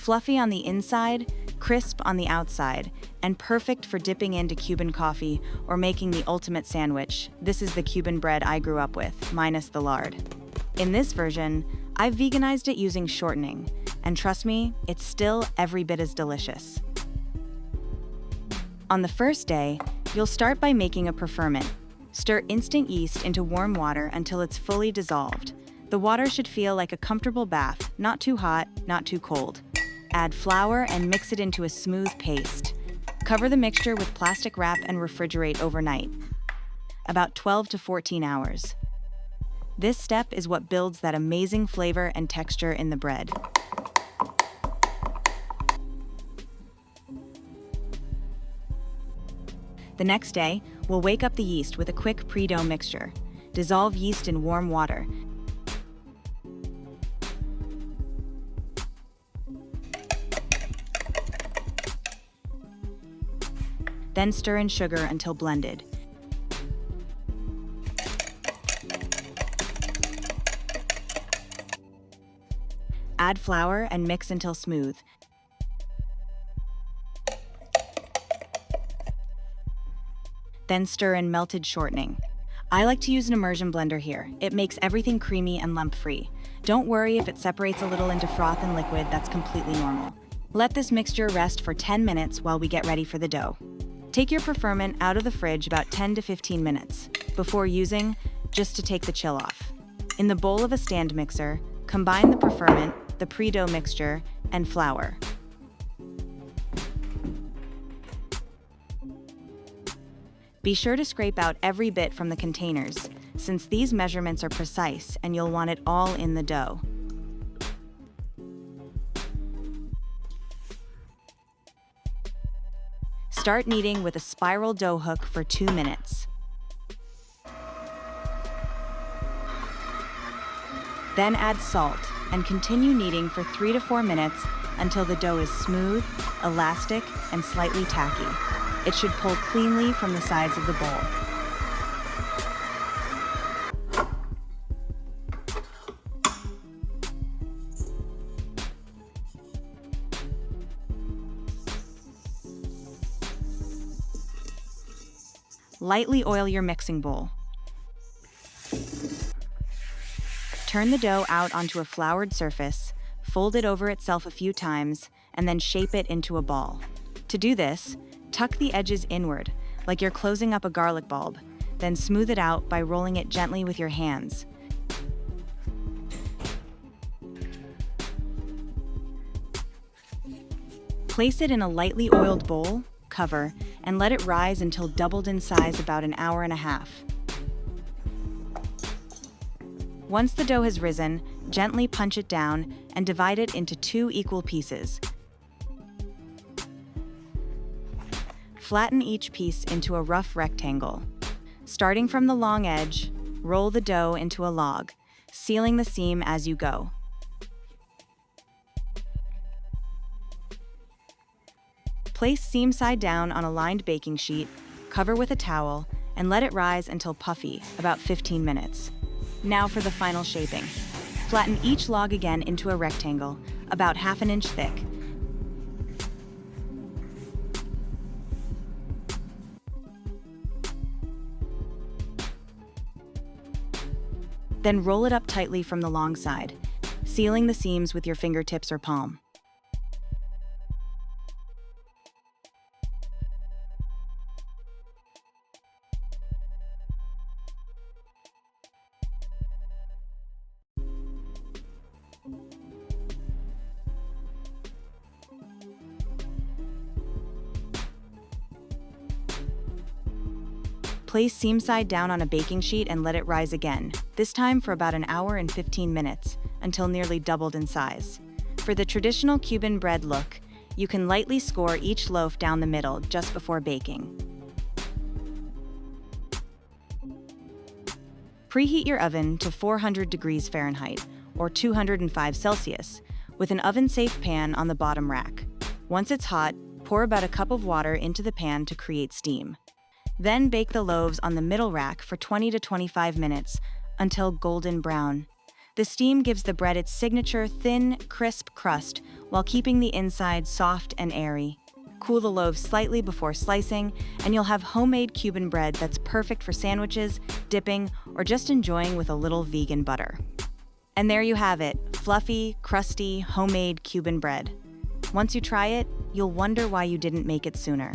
Fluffy on the inside, crisp on the outside, and perfect for dipping into Cuban coffee or making the ultimate sandwich. This is the Cuban bread I grew up with, minus the lard. In this version, I've veganized it using shortening, and trust me, it's still every bit as delicious. On the first day, you'll start by making a preferment. Stir instant yeast into warm water until it's fully dissolved. The water should feel like a comfortable bath, not too hot, not too cold. Add flour and mix it into a smooth paste. Cover the mixture with plastic wrap and refrigerate overnight, about 12 to 14 hours. This step is what builds that amazing flavor and texture in the bread. The next day, we'll wake up the yeast with a quick pre-dough mixture. Dissolve yeast in warm water. Then stir in sugar until blended. Add flour and mix until smooth. Then stir in melted shortening. I like to use an immersion blender here. It makes everything creamy and lump-free. Don't worry if it separates a little into froth and liquid, that's completely normal. Let this mixture rest for 10 minutes while we get ready for the dough. Take your preferment out of the fridge about 10 to 15 minutes before using, just to take the chill off. In the bowl of a stand mixer, combine the preferment, the pre-dough mixture, and flour. Be sure to scrape out every bit from the containers, since these measurements are precise and you'll want it all in the dough. Start kneading with a spiral dough hook for 2 minutes. Then add salt and continue kneading for 3 to 4 minutes until the dough is smooth, elastic, and slightly tacky. It should pull cleanly from the sides of the bowl. Lightly oil your mixing bowl. Turn the dough out onto a floured surface, fold it over itself a few times, and then shape it into a ball. To do this, tuck the edges inward, like you're closing up a garlic bulb, then smooth it out by rolling it gently with your hands. Place it in a lightly oiled bowl, cover, and let it rise until doubled in size about an hour and a half. Once the dough has risen, gently punch it down and divide it into 2 equal pieces. Flatten each piece into a rough rectangle. Starting from the long edge, roll the dough into a log, sealing the seam as you go. Place seam side down on a lined baking sheet, cover with a towel, and let it rise until puffy, about 15 minutes. Now for the final shaping. Flatten each log again into a rectangle, about 1/2 inch thick. Then roll it up tightly from the long side, sealing the seams with your fingertips or palm. Place seam side down on a baking sheet and let it rise again, this time for about 1 hour and 15 minutes, until nearly doubled in size. For the traditional Cuban bread look, you can lightly score each loaf down the middle just before baking. Preheat your oven to 400 degrees Fahrenheit, or 205 Celsius, with an oven-safe pan on the bottom rack. Once it's hot, pour about a cup of water into the pan to create steam. Then bake the loaves on the middle rack for 20 to 25 minutes until golden brown. The steam gives the bread its signature thin, crisp crust while keeping the inside soft and airy. Cool the loaves slightly before slicing, and you'll have homemade Cuban bread that's perfect for sandwiches, dipping, or just enjoying with a little vegan butter. And there you have it, fluffy, crusty, homemade Cuban bread. Once you try it, you'll wonder why you didn't make it sooner.